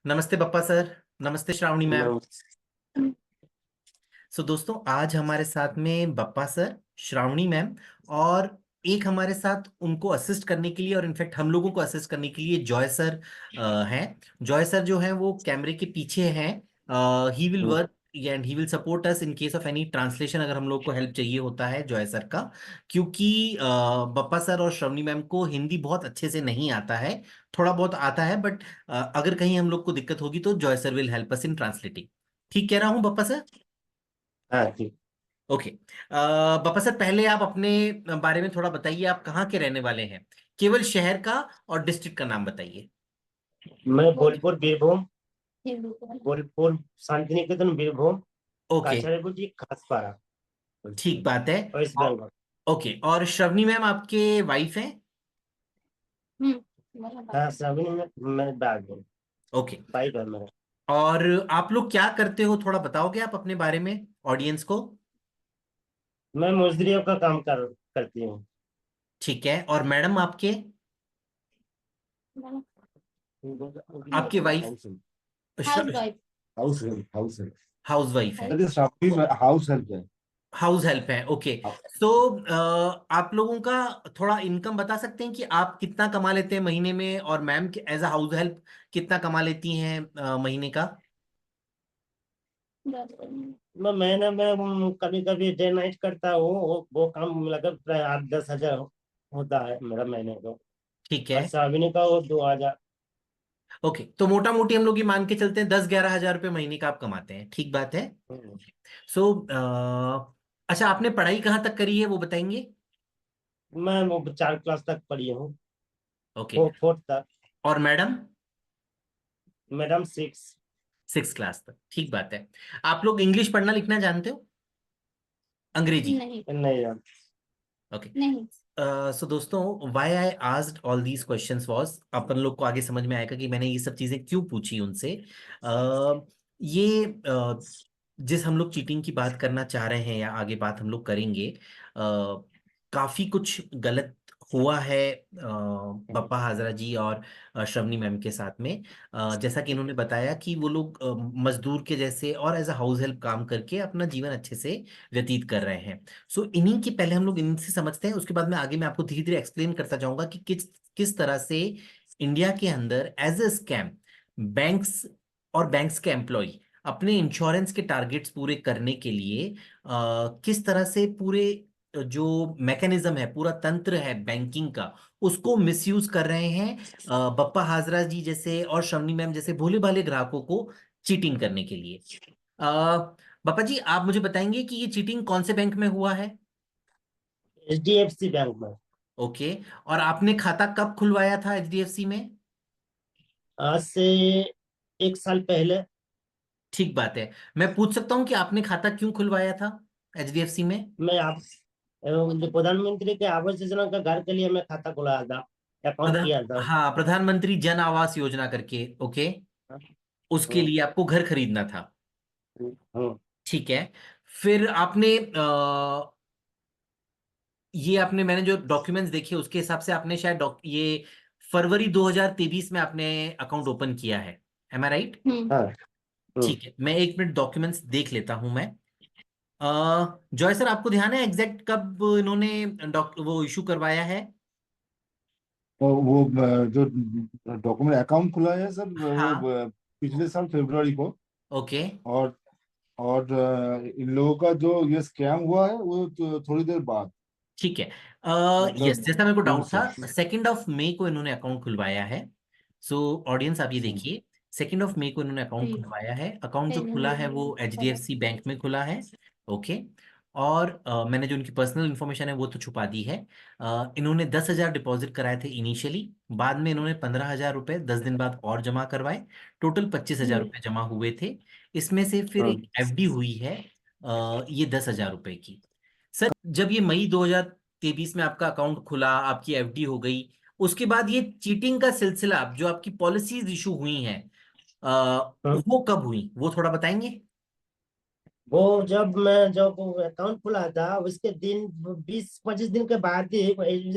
नमस्ते बप्पा सर। नमस्ते श्रावणी मैम। नमस्ते। सो दोस्तों, आज हमारे साथ में बप्पा सर, श्रावणी मैम और एक हमारे साथ उनको असिस्ट करने के लिए और इनफैक्ट हम लोगों को असिस्ट करने के लिए जॉय सर हैं। जॉय सर जो हैं वो कैमरे के पीछे हैं। He will work and he will support us in case of any translation, अगर हम लोग को हेल्प चाहिए होता है जॉय सर का। क्योंकि बप्पा सर और श्रावणी मैम को हिंदी बहुत अच्छे से नहीं आता है, थोड़ा बहुत आता है, बट अगर कहीं हम लोग को दिक्कत होगी तो Joy sir will help us in translating. ठीक कह रहा हूँ बप्पा सर? हाँ ठीक। ओके। बापा सर, पहले आप अपने बारे में थोड़ा बताइए, आप कहाँ के रहने वाले हैं? केवल शहर का और डिस्ट्रिक्ट का नाम बताइए। मैं बोलपुर बीरभूम, बोलपुर शांति निकेतन बीरभूम, ओके, काछारीपुर खासपारा, ठीक बात है। वेस्ट औ- बंगाल। ओके, और श्रवणी मैम आपके वाइफ हैं? हाँ श्रावणी में मैं बैग हूँ, ओके। बाइक है मेरा। और आप लोग क्या करते हो, थोड़ा बताओगे आप अपने बारे में ऑडियंस को? मैं मजदूरियों का काम करती हूँ। ठीक है, और मैडम आपके, आपके wife house wife. House help house help house wife है? That is Shravani house help है। हाउस हेल्प है, ओके। सो आप लोगों का थोड़ा इनकम बता सकते हैं कि आप कितना कमा लेते हैं महीने में, और ma'am as a house help कितना कमा लेती हैं महीने का? मैं महीने में कभी कभी डे नाइट करता हूँ, वो काम लगभग प्राय 8-10 हजार होता है मेरा महीने को। ठीक और है। श्रावणी का वो 2 हजार। ओके, तो मोटा मोटी हम लोग ये मान के चलते हैं 10-11 हजार रुपये महीने का आप कमाते हैं, ठीक बात है। सो अच्छा, आपने पढ़ाई कहाँ तक करी है वो बताएंगे? मैं वो 4 क्लास तक पढ़ी हूँ, ओके। फोर्थ तक। और मैडम? मैडम 6। 6 क्लास तक, ठीक बात है। आप लोग इंग्लिश पढ़ना लिखना जानते हो? अंग्रेजी? नहीं नहीं यार। ओके। नहीं। सो दोस्तों, why I asked all these questions was, अपन लोग को आगे समझ में आएगा कि मैंने ये सब चीजें क्यों पूछी उनसे। ये जिस हम लोग चीटिंग की बात करना चाह रहे हैं या आगे बात हम लोग करेंगे, काफी कुछ गलत हुआ है बप्पा हाजरा जी और श्रवणी मैम के साथ में। जैसा कि इन्होंने बताया कि वो लोग मजदूर के जैसे और एज अ हाउस हेल्प काम करके अपना जीवन अच्छे से व्यतीत कर रहे हैं। सो इन्हीं की पहले हम लोग इनसे समझते हैं, उसके बाद में आगे मैं आपको धीरे धीरे एक्सप्लेन करता जाऊंगा कि किस किस तरह से इंडिया के अंदर एज अ स्कैम बैंक्स और बैंक्स के एम्प्लॉय अपने इंश्योरेंस के टारगेट्स पूरे करने के लिए किस तरह से पूरे जो मैकेनिज्म है, पूरा तंत्र है बैंकिंग का, उसको मिसयूज कर रहे हैं बप्पा हाजरा जी जैसे और शवनी मैम जैसे भोले भाले ग्राहकों को चीटिंग करने के लिए। बप्पा जी, आप मुझे बताएंगे कि ये चीटिंग कौन से बैंक में हुआ है? HDFC बैंक में। ओके। और आपने खाता कब खुलवाया था एचडीएफसी में? आज से 1 साल पहले। ठीक बात है। मैं पूछ सकता हूँ कि आपने खाता क्यों खुलवाया था एचडीएफसी में? मैं आप जो प्रधानमंत्री के आवास योजना का घर के लिए मैं खाता खुलाया था, अकाउंट किया था। हाँ, प्रधानमंत्री जन आवास योजना करके, ओके। उसके हम्म, लिए आपको घर खरीदना था। हम्म, ठीक है। फिर आपने ये आपने, मैंने जो डॉक्यूमेंट्स देखे उसके हिसाब से आपने शायद ये फरवरी 2023 में आपने अकाउंट ओपन किया है। एम आई राइट? हाँ। हम्म। ठीक है, मैं 1 मिनट डॉक्यूमेंट्स देख लेता हूं मैं। जॉय सर, आपको ध्यान है एग्जैक्ट कब इन्होंने वो इशू करवाया है? और वो जो डॉक्यूमेंट अकाउंट खुला है सर, वो हाँ। पिछले साल फरवरी को। ओके। और इन लोगों का जो ये स्कैम हुआ है वो तो थोड़ी देर बाद, ठीक है। यस, मतलब जैसा मेरे को जून डाउट से। था, 2 मई को इन्होंने अकाउंट खुलवाया है। सो ऑडियंस आप ये देखिए, 2 मई को इन्होंने अकाउंट खुलवाया है। अकाउंट जो खुला है वो एचडीएफसी बैंक में खुला है। ओके। और मैंने जो इनकी पर्सनल इन्फॉर्मेशन है वो तो छुपा दी है। इन्होंने 10,000 डिपॉजिट कराए थे इनिशियली, बाद में इन्होंने 15,000 रुपये 10 दिन बाद और जमा करवाए। टोटल 25,000 रुपये जमा हुए थे। इसमें से फिर हम्म। एक एफडी हुई है ये 10,000 रुपये की। सर, जब ये मई 2023 में आपका अकाउंट खुला, आपकी एफडी हो गई, उसके बाद ये चीटिंग का सिलसिला जो आपकी पॉलिसीज इशू हुई हैं, हम्म। वो कब हुई वो थोड़ा बताएंगे? वो जब मैं जब अकाउंट खुला था उसके दिन 20-25 दिन के बाद ही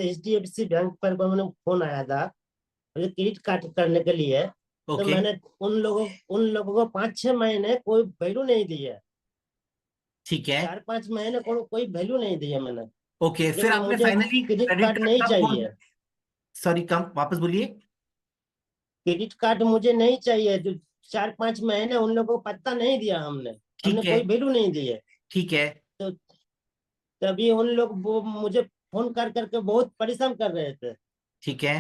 HDFC बैंक पर मैंने फोन आया था, मुझे क्रेडिट कार्ड करने के लिए। तो ओके मैंने उन लोगों को 5-6 महीने कोई वैल्यू नहीं दी है। ठीक है। 4-5 महीने को कोई वैल्यू नहीं दी है मैंने। ओके फिर लेकिन आपने मुझे finally credit credit card card नहीं का कौन, चाहिए। सॉरी कम वापस बोलिए। क्रेडिट कार्ड मुझे नहीं चाहिए। जो 4-5 महीने उन लोगों को पत्ता नहीं दिया हमने। हमने ठीक है कोई वैल्यू नहीं दी है। ठीक है तो तभी उन लोग वो मुझे फोन कर करके बहुत परेशान कर रहे थे। ठीक है।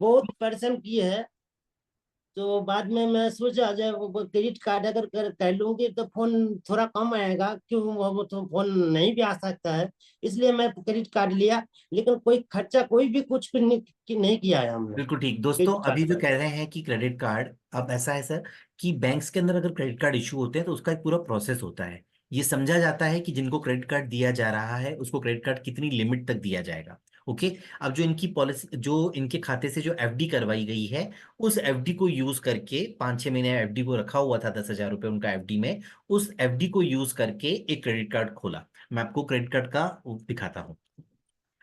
बहुत परेशान किए हैं। तो बाद में मैं सोचा जब वो क्रेडिट कार्ड अगर कर लूंगी तो फोन थोड़ा कम आएगा, क्यों वो तो फोन नहीं भी आ सकता है। इसलिए मैं क्रेडिट कार्ड लिया। लेकिन कोई खर्चा कोई भी कुछ भी नहीं किया है हमने बिल्कुल ठीक दोस्तों, क्रेडिट कार्ड अभी जो पर। कह रहे हैं कि क्रेडिट कार्ड, अब ऐसा है सर कि बैंक्स के अंदर अगर क्रेडिट कार्ड इशू होते हैं तो उसका एक पूरा प्रोसेस होता है। ये समझा जाता है कि जिनको क्रेडिट कार्ड दिया जा रहा है उसको क्रेडिट कार्ड कितनी लिमिट तक दिया जाएगा। ओके। अब जो इनकी पॉलिसी, जो इनके खाते से जो एफडी करवाई गई है, उस एफडी को यूज करके 5-6 महीने एफडी को रखा हुआ था, 10,000 रुपये उनका एफडी में, उस एफडी को यूज करके एक क्रेडिट कार्ड खोला। मैं आपको क्रेडिट कार्ड का वो दिखाता हूँ।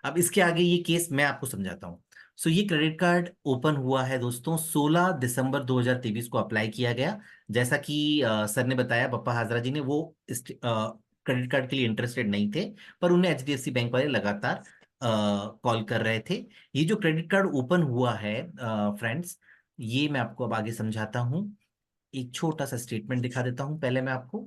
अब इसके आगे ये केस मैं आपको समझाता हूँ। सो ये क्रेडिट कार्ड ओपन हुआ है दोस्तों 16 दिसंबर 2023 को अप्लाई किया गया। जैसा कि सर ने बताया, बप्पा हाजरा जी ने, वो क्रेडिट कार्ड के लिए इंटरेस्टेड नहीं थे, पर उन्हें एचडीएफसी बैंक वाले लगातार कॉल कर रहे थे। ये जो क्रेडिट कार्ड ओपन हुआ है फ्रेंड्स, ये मैं आपको अब आगे समझाता हूँ। एक छोटा सा स्टेटमेंट दिखा देता हूँ पहले मैं आपको।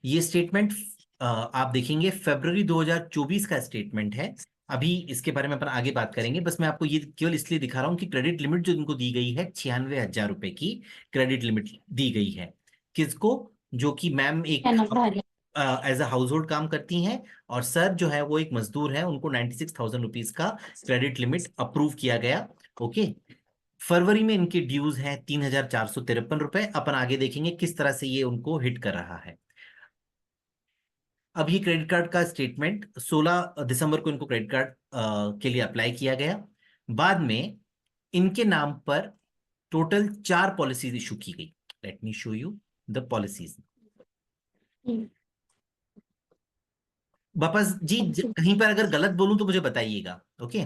ये स्टेटमेंट आप देखेंगे फरवरी 2024 का स्टेटमेंट है। अभी इसके बारे में अपन आगे बात करेंगे, बस मैं आपको ये केवल इसलिए दिखा रहा हूँ कि क्रेडिट लिमिट जो इनको दी गई है 96,000 रुपए की क्रेडिट लिमिट दी गई है। किसको? जो कि मैम एक एज अ हाउस होल्ड काम करती हैं, और सर जो है वो एक मजदूर है, उनको 96,000 रुपीज का क्रेडिट लिमिट अप्रूव किया गया। ओके। फरवरी में इनके ड्यूज हैं 3,453 रुपए। अपन आगे देखेंगे किस तरह से ये उनको हिट कर रहा है। अब ये क्रेडिट कार्ड का स्टेटमेंट 16 दिसंबर को इनको क्रेडिट कार्ड के लिए अप्लाई किया गया। बाद में इनके नाम पर टोटल 4 पॉलिसीज इशू की गई। Let me show you the policies. वापस जी, कहीं पर अगर गलत बोलूं तो मुझे बताइएगा। ओके।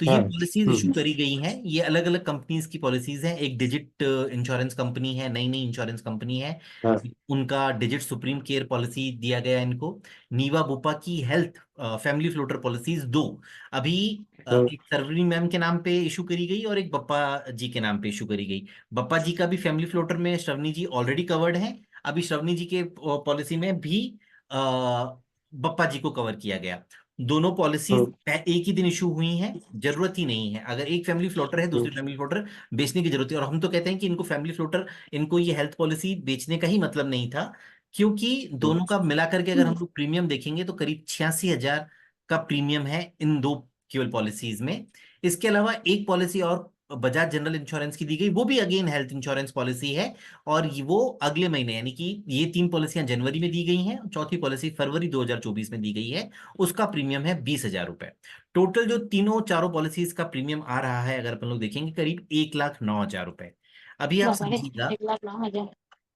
तो ये हाँ। पॉलिसीज इशू करी गई हैं, ये अलग अलग कंपनीज की पॉलिसीज हैं। एक डिजिट इंश्योरेंस कंपनी है, नई नई इंश्योरेंस कंपनी है, हाँ। उनका डिजिट सुप्रीम केयर पॉलिसी दिया गया है इनको। नीवा बुपा की हेल्थ फैमिली फ्लोटर पॉलिसीज दो अभी हाँ। एक सरवरी मैम के नाम पे इशू करी गई और एक बप्पा जी के नाम पे इशू करी गई। बप्पा जी का भी फैमिली फ्लोटर में श्रवणी जी ऑलरेडी कवर्ड है। अभी श्रवणी जी के पॉलिसी में भी बप्पा जी को कवर किया गया। दोनों पॉलिसीज हाँ। एक ही दिन इशू हुई हैं। जरूरत ही नहीं है, अगर एक फैमिली फ्लोटर है दूसरी फैमिली फ्लोटर बेचने की जरूरत है। और हम तो कहते हैं कि इनको फैमिली फ्लोटर, इनको ये हेल्थ पॉलिसी बेचने का ही मतलब नहीं था, क्योंकि दोनों का मिलाकर के अगर हम लोग प्रीमियम देखेंगे तो करीब 86,000 का प्रीमियम है इन दो केवल पॉलिसीज में। इसके अलावा एक पॉलिसी और बजाज जनरल इंश्योरेंस की दी गई, वो भी अगेन हेल्थ इंश्योरेंस पॉलिसी है, और वो अगले महीने, यानी कि ये 3 पॉलिसियां जनवरी में दी गई हैं, चौथी पॉलिसी फरवरी 2024 में दी गई है। उसका प्रीमियम है 20,000 रुपए। टोटल जो तीनों चारों पॉलिसीज का प्रीमियम आ रहा है, अगर अपन लोग देखेंगे, करीब 1,09,000 रुपए। अभी आप बाबा रे, समझिएगा, 1,09,000।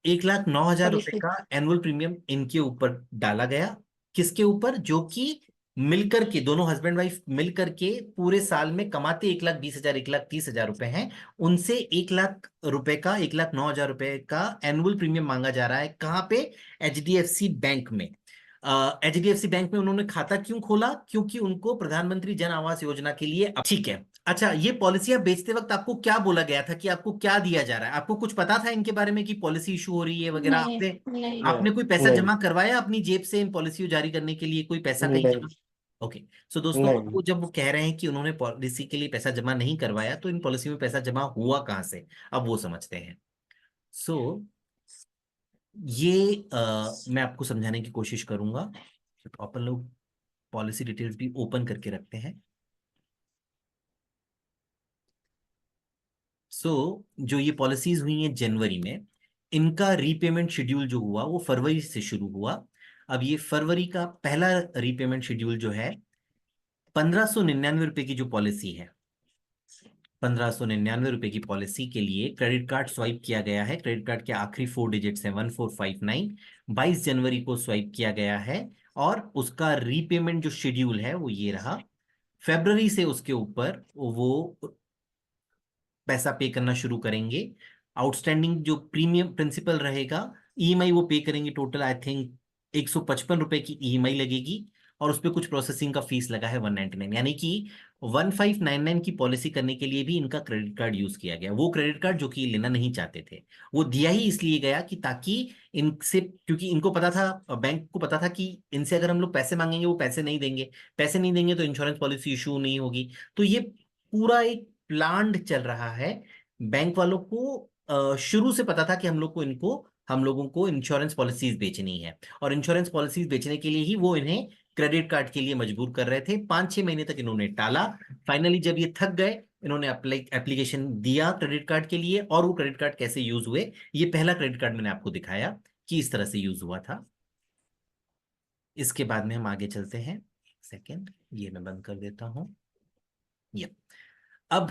1,09,000 रुपए पॉलिसी। का एनुअल प्रीमियम इनके ऊपर डाला गया। किसके ऊपर? जो कि मिलकर के, दोनों हस्बैंड वाइफ मिलकर के पूरे साल में कमाते 1,20,000 1,30,000 रुपए हैं। उनसे 1,00,000 रुपए का, 1,09,000 रुपए का एनुअल प्रीमियम मांगा जा रहा है। कहाँ पे? एचडीएफसी बैंक में। एचडीएफसी बैंक में उन्होंने खाता क्यों खोला? क्योंकि उनको प्रधानमंत्री जन आवास योजना के लिए, ठीक है। अच्छा, ये पॉलिसियां बेचते वक्त आपको क्या बोला गया था कि आपको क्या दिया जा रहा है? आपको कुछ पता था इनके बारे में कि पॉलिसी इशू हो रही है वगैरह? नहीं आपने नहीं। आपने कोई पैसा नहीं। जमा करवाया अपनी जेब से इन पॉलिसी जारी करने के लिए? कोई पैसा कहीं नहीं। जमा? ओके। सो दोस्तों, अब नहीं। वो जब वो कह रहे हैं कि उन्होंने पॉलिसी के लिए पैसा जमा नहीं करवाया, तो इन पॉलिसी में पैसा जमा हुआ कहाँ से, अब वो समझते हैं। सो ये मैं आपको समझाने की कोशिश करूंगा। तो अपन लोग पॉलिसी डिटेल्स भी ओपन करके रखते हैं। जो ये पॉलिसीज हुई हैं जनवरी में, इनका रीपेमेंट शेड्यूल जो हुआ वो फरवरी से शुरू हुआ। अब ये फरवरी का पहला रीपेमेंट शेड्यूल जो है, 1,599 रुपए की जो पॉलिसी है, 1,599 रुपए की पॉलिसी के लिए क्रेडिट कार्ड स्वाइप किया गया है। क्रेडिट कार्ड के आखिरी 4 डिजिट्स हैं 1459। 22 जनवरी को स्वाइप किया गया है, और उसका रीपेमेंट जो शेड्यूल है वो ये रहा। फेब्रवरी से उसके ऊपर वो पैसा पे करना शुरू करेंगे। आउटस्टैंडिंग जो प्रीमियम प्रिंसिपल रहेगा, ईएमआई वो पे करेंगे, टोटल आई थिंक 155 रुपए की ईएमआई लगेगी, और उस पर कुछ प्रोसेसिंग का फीस लगा है 199, यानी कि 1599 की पॉलिसी करने के लिए भी इनका क्रेडिट कार्ड यूज किया गया। वो क्रेडिट कार्ड जो कि लेना नहीं चाहते थे, वो दिया ही इसलिए गया कि ताकि इनसे, क्योंकि इनको पता था, बैंक को पता था कि इनसे अगर हम लोग पैसे मांगेंगे वो पैसे नहीं देंगे, पैसे नहीं देंगे तो इंश्योरेंस पॉलिसी इशू नहीं होगी। तो ये पूरा एक प्लान्ड चल रहा है। बैंक वालों को शुरू से पता था कि हम लोगों को इंश्योरेंस पॉलिसीज बेचनी है, और इंश्योरेंस पॉलिसीज बेचने के लिए ही वो इन्हें क्रेडिट कार्ड के लिए मजबूर कर रहे थे। 5-6 महीने तक इन्होंने टाला। फाइनली जब ये थक गए, इन्होंने एप्लीकेशन दिया क्रेडिट कार्ड के लिए, और वो क्रेडिट कार्ड कैसे यूज हुए, ये पहला क्रेडिट कार्ड मैंने आपको दिखाया कि इस तरह से यूज हुआ था। इसके बाद में हम आगे चलते हैं। सेकंड, ये मैं बंद कर देता हूं। ये अब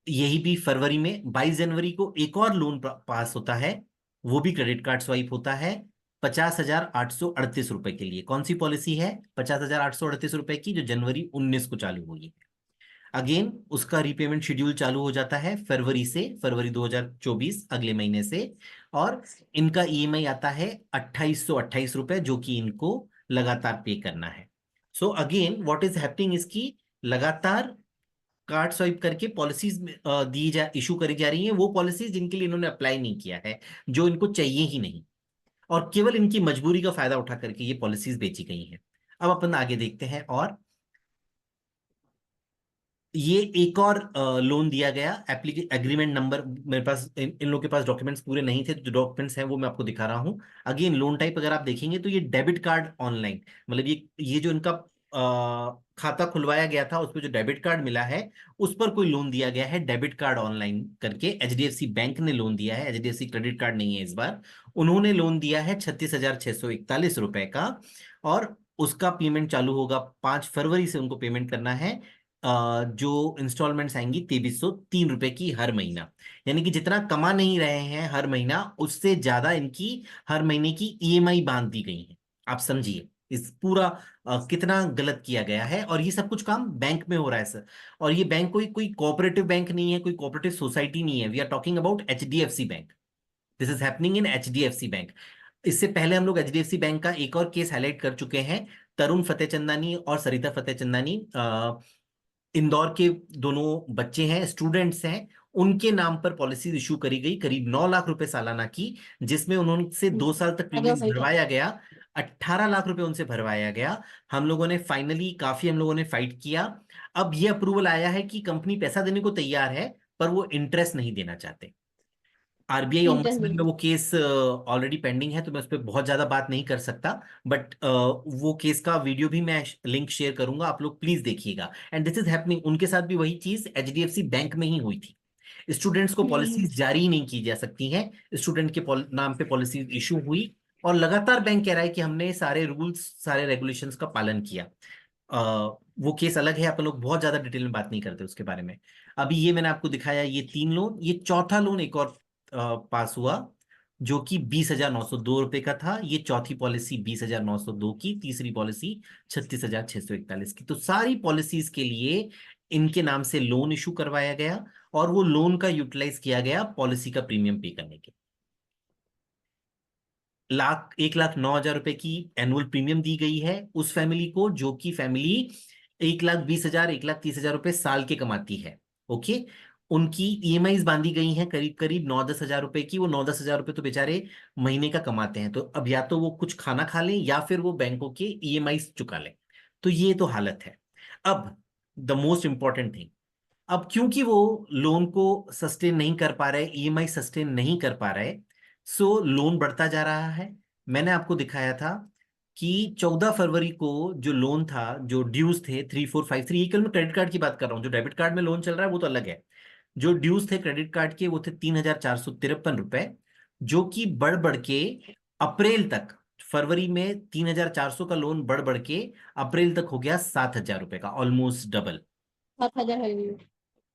यही भी फरवरी में 22 जनवरी को एक और लोन पास होता है, वो भी क्रेडिट कार्ड स्वाइप होता है 50,838 रुपए के लिए। कौन सी पॉलिसी है 50,838 रुपए की, जो जनवरी 19 को चालू हुई। अगेन उसका रीपेमेंट शेड्यूल चालू हो जाता है फरवरी से, फरवरी 2024, अगले महीने से। और इनका ईएमआई आता है 2,828 रुपए, जो कि इनको लगातार पे करना है। So again what is happening, इसकी लगातार कार्ड स्वाइप करके पॉलिसीज दी जा इशू करी जा रही हैं, वो पॉलिसीज जिनके लिए इन्होंने अप्लाई नहीं किया है, जो इनको चाहिए ही नहीं, और केवल इनकी मजबूरी का फायदा उठा करके ये पॉलिसीज बेची गई हैं। अब अपन आगे देखते हैं। और ये एक और लोन दिया गया, एग्रीमेंट नंबर मेरे पास, इन लोगों के पास डॉक्यूमेंट्स पूरे नहीं थे, जो डॉक्यूमेंट्स हैं वो मैं आपको दिखा रहा हूं। अगेन लोन टाइप अगर आप देखेंगे तो ये डेबिट कार्ड ऑनलाइन, मतलब ये जो इनका खाता खुलवाया गया था उस पर जो डेबिट कार्ड मिला है, उस पर कोई लोन दिया गया है डेबिट कार्ड ऑनलाइन करके। एचडीएफसी बैंक ने लोन दिया है, एचडीएफसी क्रेडिट कार्ड नहीं है इस बार। उन्होंने लोन दिया है 36,641 रुपए का, और उसका पेमेंट चालू होगा 5 फरवरी से, उनको पेमेंट करना है। जो इंस्टॉलमेंट्स आएंगी 2,303 रुपए की हर महीना, यानी कि जितना कमा नहीं रहे हैं हर महीना, उससे ज्यादा इनकी हर महीने की ईएमआई बांध दी गई है। आप समझिए इस पूरा कितना गलत किया गया है, और ये सब कुछ काम बैंक में हो रहा है सर। और ये बैंक कोई कोई कोऑपरेटिव बैंक नहीं है, कोई कोऑपरेटिव सोसाइटी नहीं है। We are talking about HDFC bank. This is happening in HDFC bank. इससे पहले हम लोग एचडीएफसी बैंक का एक और केस हाईलाइट कर चुके हैं। तरुण फतेहचंदानी और सरिता फतेहचंदानी, इंदौर के दोनों बच्चे हैं, स्टूडेंट्स हैं। उनके नाम पर पॉलिसी इशू करी गई करीब 9 लाख रुपए सालाना की, जिसमें उन्होंने 2 साल तक प्रीमियम भरवाया गया, 18 लाख रुपए उनसे भरवाया गया। हम लोगों ने फाइनली काफी हम लोगों ने फाइट किया। अब ये अप्रूवल आया है कि कंपनी पैसा देने को तैयार है, पर वो इंटरेस्ट नहीं देना चाहते। आरबीआई ओम्बड्समैन में वो केस ऑलरेडी पेंडिंग है, तो मैं उस पर बहुत ज्यादा बात नहीं कर सकता। बट वो केस का वीडियो भी मैं लिंक शेयर करूंगा, आप लोग प्लीज देखिएगा। एंड दिस इज हैपनिंग, उनके साथ भी वही चीज एचडीएफसी बैंक में ही हुई थी। स्टूडेंट्स को पॉलिसीज जारी नहीं की जा सकती हैं, स्टूडेंट के नाम पे पॉलिसी इशू हुई, और लगातार बैंक कह रहा है कि हमने सारे रूल्स सारे रेगुलेशंस का पालन किया। वो केस अलग है, अपन लोग बहुत ज्यादा डिटेल में बात नहीं करते उसके बारे में। अभी ये मैंने आपको दिखाया ये 3 लोन, ये चौथा लोन एक और पास हुआ, जो कि 20,902 रुपए का था। ये चौथी पॉलिसी 20,902 की, तीसरी पॉलिसी 36,641 की। तो सारी पॉलिसीज के लिए इनके नाम से लोन इशू करवाया गया, और वो लोन का यूटिलाइज किया गया पॉलिसी का प्रीमियम पे करने के। 1,09,000 रुपए की एनुअल प्रीमियम दी गई है उस फैमिली को, जो कि फैमिली 1,20,000 1,30,000 रुपए साल के कमाती है। ओके, उनकी ईएमआईज बांधी गई हैं करीब करीब 9-10 हजार रुपए की। वो 9-10 हजार रुपए तो बेचारे महीने का कमाते हैं, तो अब या तो वो कुछ खाना खा लें या फिर वो बैंकों के ईएमआई चुका लें। तो ये तो हालत है। अब द मोस्ट इंपॉर्टेंट थिंग, अब क्योंकि वो लोन को सस्टेन नहीं कर पा रहे, ईएमआई सस्टेन नहीं कर पा रहे, सो लोन बढ़ता जा रहा है। मैंने आपको दिखाया था कि 14 फरवरी को जो लोन था, जो ड्यूज थे 3,453, ये केवल मैं क्रेडिट कार्ड की बात कर रहा हूँ, जो डेबिट कार्ड में लोन चल रहा है वो तो अलग है। जो ड्यूज थे क्रेडिट कार्ड के वो थे 3,453 रुपए, जो कि बढ़ बढ़ के अप्रैल तक, फरवरी में 3,400 का लोन बढ़ बढ़ के अप्रैल तक हो गया 7,000 रुपए का, ऑलमोस्ट डबल। 7,000 है।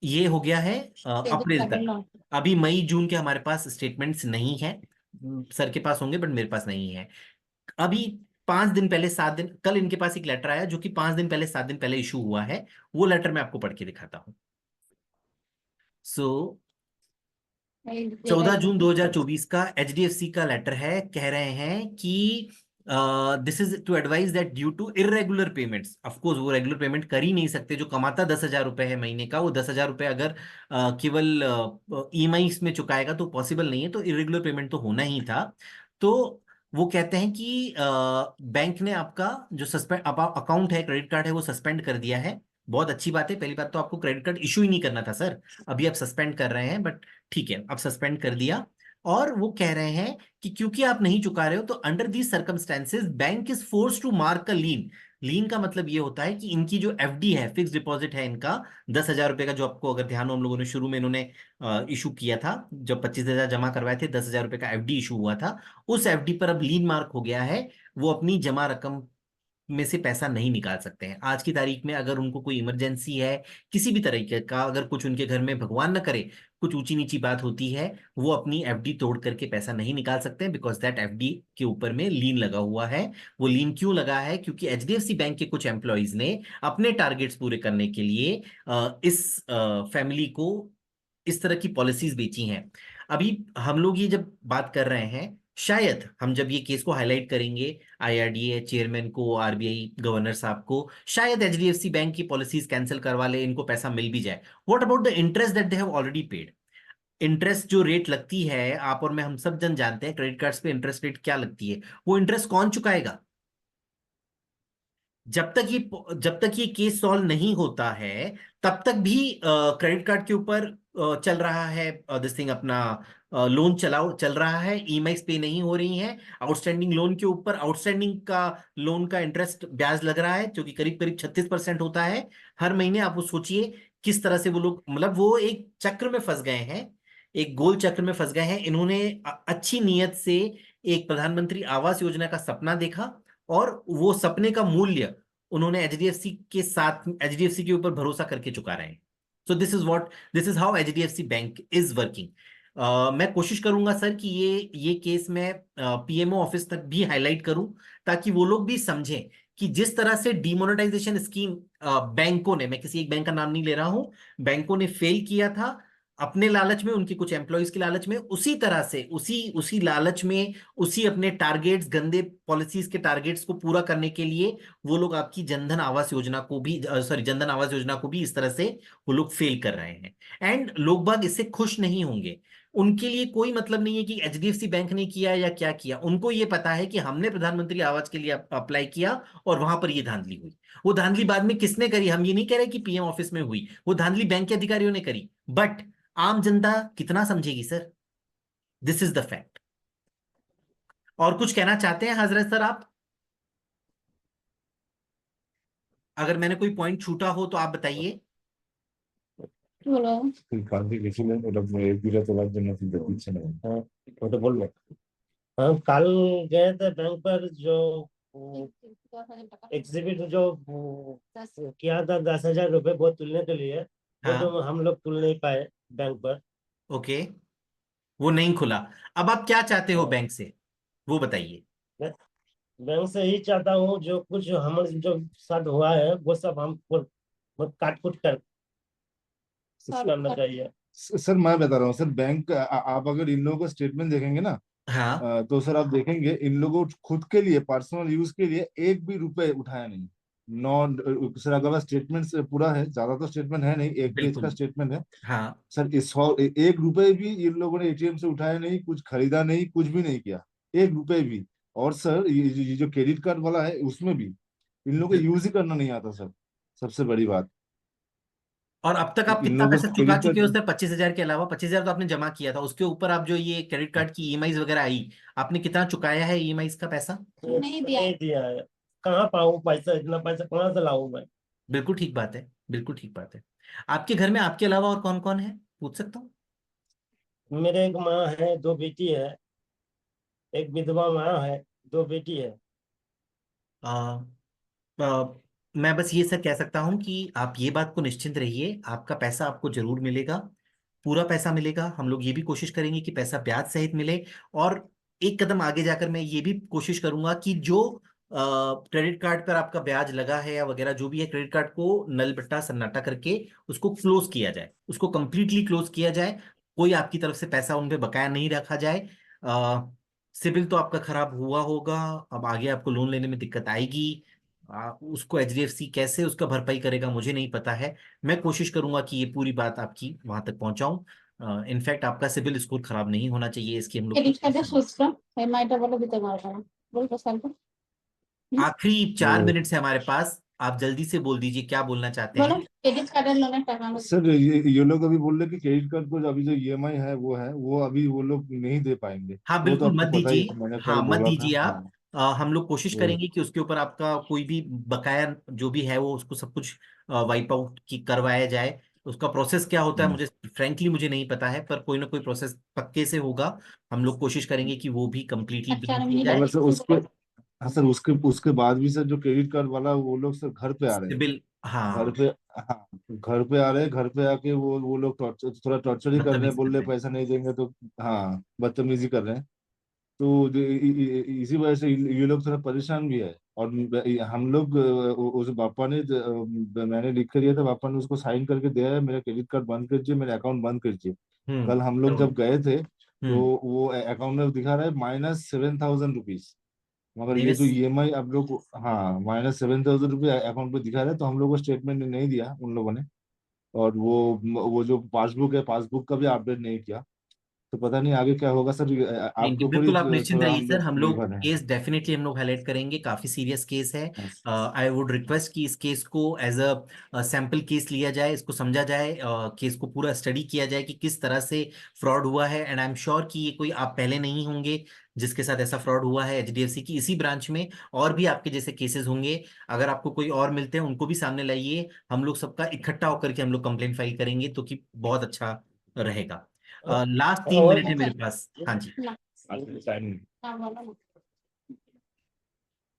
ये हो गया है तेजस अप्रैल का तक। ना। अभी मई जून के हमारे पास स्टेटमेंट्स नहीं है, सर के पास होंगे बट मेरे पास नहीं है। अभी 5 दिन पहले 7 दिन, कल इनके पास एक लेटर आया जो कि 5 दिन पहले 7 दिन पहले इशू हुआ है। वो लेटर मैं आपको पढ़ के दिखाता हूँ। सो 14 जून 2024 का एचडीएफसी का लेटर है, कह रहे हैं कि this is to advise that due to irregular payments, of course वो रेगुलर पेमेंट कर ही नहीं सकते, जो कमाता 10,000 रुपए है महीने का, वो 10,000 रुपए अगर केवल ईएमआई में चुकाएगा तो पॉसिबल नहीं है, तो इरेगुलर पेमेंट तो होना ही था। तो वो कहते हैं कि बैंक ने आपका जो सस्पेंड अकाउंट है, क्रेडिट कार्ड है, वो सस्पेंड कर दिया है। बहुत अच्छी बात है, पहली बात तो आपको क्रेडिट कार्ड इशू ही नहीं करना था सर, अभी आप सस्पेंड कर रहे हैं, बट ठीक है अब सस्पेंड कर दिया। और वो कह रहे हैं कि क्योंकि आप नहीं चुका रहे हो तो under these circumstances bank is force to mark a lien. Lien का मतलब ये होता है कि इनकी जो एफडी है, फिक्स डिपॉजिट है इनका 10,000 रुपए का, जो आपको अगर ध्यान हो हम लोगों ने शुरू में इन्होंने इशू किया था, जब 25,000 जमा करवाए थे, 10,000 रुपए का एफडी इशू हुआ था, उस एफडी पर अब लीन मार्क हो गया है। वो अपनी जमा रकम में से पैसा नहीं निकाल सकते हैं आज की तारीख में। अगर उनको कोई इमरजेंसी है किसी भी तरीके का, अगर कुछ उनके घर में भगवान न करे कुछ ऊंची नीची बात होती है, वो अपनी एफडी तोड़ करके पैसा नहीं निकाल सकते हैं, बिकॉज दैट एफडी के ऊपर में लीन लगा हुआ है। वो लीन क्यों लगा है? क्योंकि एचडीएफसी बैंक के कुछ एम्प्लॉयज ने अपने टारगेट्स पूरे करने के लिए इस फैमिली को इस तरह की पॉलिसीज बेची हैं। अभी हम लोग ये जब बात कर रहे हैं, शायद हम जब ये केस को हाईलाइट करेंगे आईआरडीए चेयरमैन को, आरबीआई गवर्नर साहब को, शायद एचडीएफसी बैंक की पॉलिसीज कैंसिल करवा ले, इनको पैसा मिल भी जाए। What about the interest that they have already paid? Interest जो रेट लगती है, आप और मैं हम सब जन जानते हैं क्रेडिट कार्ड्स पे इंटरेस्ट रेट क्या लगती है, वो इंटरेस्ट कौन चुकाएगा? जब तक ये केस सॉल्व नहीं होता है, तब तक भी क्रेडिट कार्ड के ऊपर चल रहा है दिस थिंग, अपना लोन चल रहा है, ईएमआई पे नहीं हो रही हैं, आउटस्टैंडिंग लोन के ऊपर आउटस्टैंडिंग का लोन का इंटरेस्ट ब्याज लग रहा है, जो कि करीब करीब 36% होता है हर महीने। आप वो सोचिए किस तरह से वो लोग, मतलब वो एक चक्र में फंस गए हैं, एक गोल चक्र में फंस गए हैं। इन्होंने अच्छी नीयत से एक प्रधानमंत्री आवास योजना का सपना देखा, और वो सपने का मूल्य उन्होंने एचडीएफसी के साथ, एचडीएफसी के ऊपर भरोसा करके चुका रहे हैं। So this is how HDFC bank is working. मैं कोशिश करूंगा सर कि ये केस मैं पीएमओ ऑफिस तक भी हाईलाइट करूं, ताकि वो लोग भी समझें कि जिस तरह से डिमोनेटाइजेशन स्कीम बैंकों ने, मैं किसी एक बैंक का नाम नहीं ले रहा हूं, बैंकों ने फेल किया था अपने लालच में, उनके कुछ एम्प्लॉयज के लालच में, उसी तरह से उसी उसी लालच में, उसी अपने टारगेट्स, गंदे पॉलिसीज के टारगेट्स को पूरा करने के लिए वो लोग आपकी जनधन आवास योजना को भी, सॉरी, जनधन आवास योजना को भी इस तरह से वो लोग फेल कर रहे हैं। एंड लोग बाग इससे खुश नहीं होंगे। उनके लिए कोई मतलब नहीं है कि एचडीएफसी बैंक ने किया या क्या किया, उनको ये पता है कि हमने प्रधानमंत्री आवास के लिए अप्लाई किया और वहां पर ये धांधली हुई। वो धांधली बाद में किसने करी? हम ये नहीं कह रहे कि पीएम ऑफिस में हुई, वो धांधली बैंक के अधिकारियों ने करी, बट आम जनता कितना समझेगी sir? This is the fact. और कुछ कहना चाहते हैं हजरत सर आप? अगर मैंने कोई पॉइंट छूटा हो तो आप बताइए। बोलो। কালকে গেছিলেন ওটা বিরা তোলার জন্য কিন্তু দিচ্ছে না। हाँ, वो तो बोल रहे। हम कल गए थे बैंक पर, जो एग्जिबिट जो किया था 10,000 रुपये वो तुलने के लिए, वो हाँ, तो हम लोग तुल नहीं पाए बैंक पर। ओके, वो नहीं खुला। अब आप क्या चाहते हो हाँ, बैंक से, वो बताइए। मैं बैंक से ही चाहता हूँ जो कुछ हमारे जो साथ हुआ है वो सब हमको काट कुट कर करना चाहिए। सर मैं बता रहा हूँ सर, बैंक आप अगर इन लोगों का स्टेटमेंट देखेंगे ना, हाँ, तो सर आप देखेंगे इन लोगों खुद के लिए पर्सनल यूज के लिए एक भी रुपए उठाया नहीं। नॉन सर अगर पास स्टेटमेंट पूरा है, ज्यादा तो स्टेटमेंट है नहीं, एक पेज का बिल्कुल। स्टेटमेंट है हाँ, सर। एक रुपए भी इन लोगों ने एटीएम से उठाया नहीं, कुछ खरीदा नहीं, कुछ भी नहीं किया, एक रुपए भी। और सर ये जो क्रेडिट कार्ड वाला है उसमें भी इन लोगों को यूज ही करना नहीं आता सर, सबसे बड़ी बात। और अब तक आप इन कितना लोगों पैसा को चुका क्रेडिट चुके हो कार्ड सर? 25,000 के अलावा 25,000 तो आपने जमा किया था, उसके ऊपर आप जो ये क्रेडिट कार्ड की ईएमआई वगैरह आई, आपने कितना चुकाया है ईएमआई का पैसा? नहीं दिया। नहीं दिया है। कहाँ पाऊँ पैसा? इतना पैसा कहाँ से लाऊं मैं? बिल्कुल ठीक बात है, बिल्कुल ठीक बात है। आपके घर में आपके अलावा और कौन कौन है, पूछ सकता हूँ? मेरे एक माँ है, दो बेटी है, एक विधवा माँ है, दो बेटी है। आ, आ, मैं बस ये सर कह सकता हूं कि आप ये बात को निश्चिंत रहिए, आपका पैसा आपको जरूर मिलेगा, पूरा पैसा मिलेगा। हम लोग ये भी कोशिश करेंगे कि पैसा ब्याज सहित मिले। और एक कदम आगे जाकर मैं ये भी कोशिश करूंगा कि जो क्रेडिट कार्ड पर आपका ब्याज लगा है या वगैरह जो भी है, क्रेडिट कार्ड को नल बट्टा सन्नाटा करके उसको क्लोज किया जाए, उसको कंप्लीटली क्लोज किया जाए। कोई आपकी तरफ से पैसा उन पे बकाया नहीं रखा जाए। सिबिल तो आपका खराब हुआ होगा, अब आगे आपको लोन लेने में दिक्कत आएगी। उसको एचडीएफसी कैसे उसका भरपाई करेगा मुझे नहीं पता है। मैं कोशिश करूंगा कि ये पूरी बात आपकी वहां तक पहुंचाऊं। इनफैक्ट आपका सिबिल स्कोर खराब नहीं होना चाहिए, इसकी हम लोग ক্রেডিট কার্ডের সুদটা এমআইটা বলে দিতে পারবো না, বলবো স্যারকে। आखिरी तो 4 मिनट से हमारे पास, आप जल्दी से बोल दीजिए क्या बोलना चाहते বলো हैं। ক্রেডিট কার্ডের লোনের টাকা আমরা सर ये लोग अभी बोल रहे कि क्रेडिट कार्ड को अभी जो ईएमआई है वो अभी वो लोग नहीं दे पाएंगे। हाँ वो तो बिल्कुल आपको मत पता ही दीजिए, है, मैंने हाँ कल मत बोला था। दीजिए हाँ आप। हम लोग कोशिश वो करेंगे कि उसके ऊपर आपका कोई भी बकाया जो भी है वो उसको सब कुछ वाइप आउट की करवाया जाए। उसका प्रोसेस क्या होता है मुझे फ्रैंकली मुझे नहीं पता है, पर कोई ना कोई प्रोसेस पक्के से होगा। हम लोग कोशिश करेंगे कि वो भी कंप्लीटली আর डन 4 किया মিনিট जाए। मगर सर उसके, हाँ सर उसके बाद भी सर जो क्रेडिट कार्ड वाला वो लोग सर घर पे आ रहे हैं। सिबिल, घर हाँ पे, हाँ घर पे आ रहे हैं। घर पे आके वो लोग थोड़ा टॉर्चर ही कर रहे हैं, बदतमीजी बोल कर रहे रहे हैं हैं। पैसा नहीं देंगे तो। हाँ बदतमीजी कर रहे हैं। तो इसी वजह से ये लोग थोड़ा परेशान भी है। और हम लोग उस पापा ने मैंने लिख कर दिया था, पापा ने उसको साइन करके दिया है, मेरा क्रेडिट कार्ड बंद कीजिए, मेरा अकाउंट बंद कीजिए। कल हम लोग करो। जब गए थे तो हम्म। वो अकाउंट में दिखा रहा है -7,000 रुपीज। मगर ये जो मेरे ईएमआई आप लोग, हाँ -7,000 रुपये अकाउंट पे दिखा रहा है, तो हम लोग को स्टेटमेंट नहीं दिया उन लोगों ने। और वो जो पासबुक है, पासबुक का भी अपडेट नहीं किया। तो पता नहीं आगे क्या होगा सर, नहीं आपके नहीं, ऊपर ही बिल्कुल आप निश्चिंत थोड़ा रहिए हम सर, लोग हम लोग निर्भर हैं। केस डेफिनेटली हम लोग हाईलाइट करेंगे, काफी सीरियस केस है। हाँ, आई वुड रिक्वेस्ट कि इस केस को एज अ सैंपल केस लिया जाए, इसको समझा जाए, केस को पूरा स्टडी किया जाए कि किस तरह से फ्रॉड हुआ है। एंड आई एम श्योर कि ये कोई आप पहले नहीं होंगे जिसके साथ ऐसा फ्रॉड हुआ है एचडीएफसी की इसी ब्रांच में। और भी आपके जैसे केसेस होंगे, अगर आपको कोई और मिलते हैं उनको भी सामने लाइए, हम लोग सबका इकट्ठा होकर के हम लोग कंप्लेंट फाइल करेंगे तो कि बहुत अच्छा रहेगा। लास्ट 3 मिनट है और मेरे पास, हाँ जी। না না বলো না।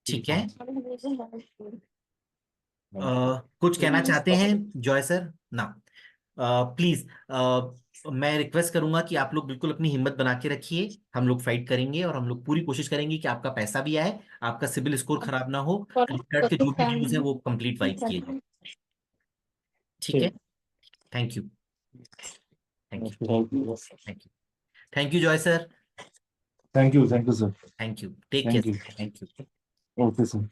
ठीक है। বলো। कुछ कहना चाहते हैं जॉय सर ना? प्लीज, मैं रिक्वेस्ट करूंगा कि आप लोग बिल्कुल अपनी हिम्मत बना के रखिए, हम लोग फाइट करेंगे और हम लोग पूरी कोशिश करेंगे कि आपका पैसा भी आए, आपका सिबिल स्कोर खराब ना हो, বলো क्रेडिट कार्ड के কত जो भी টাইম ड्यूज हैं वो कंप्लीट वाइप किए जाए। ठीक है। Thank you. Thank you. Thank you. Thank you Joy sir. Thank you sir. Thank you, take thank you. Care. Thank you. Okay sir.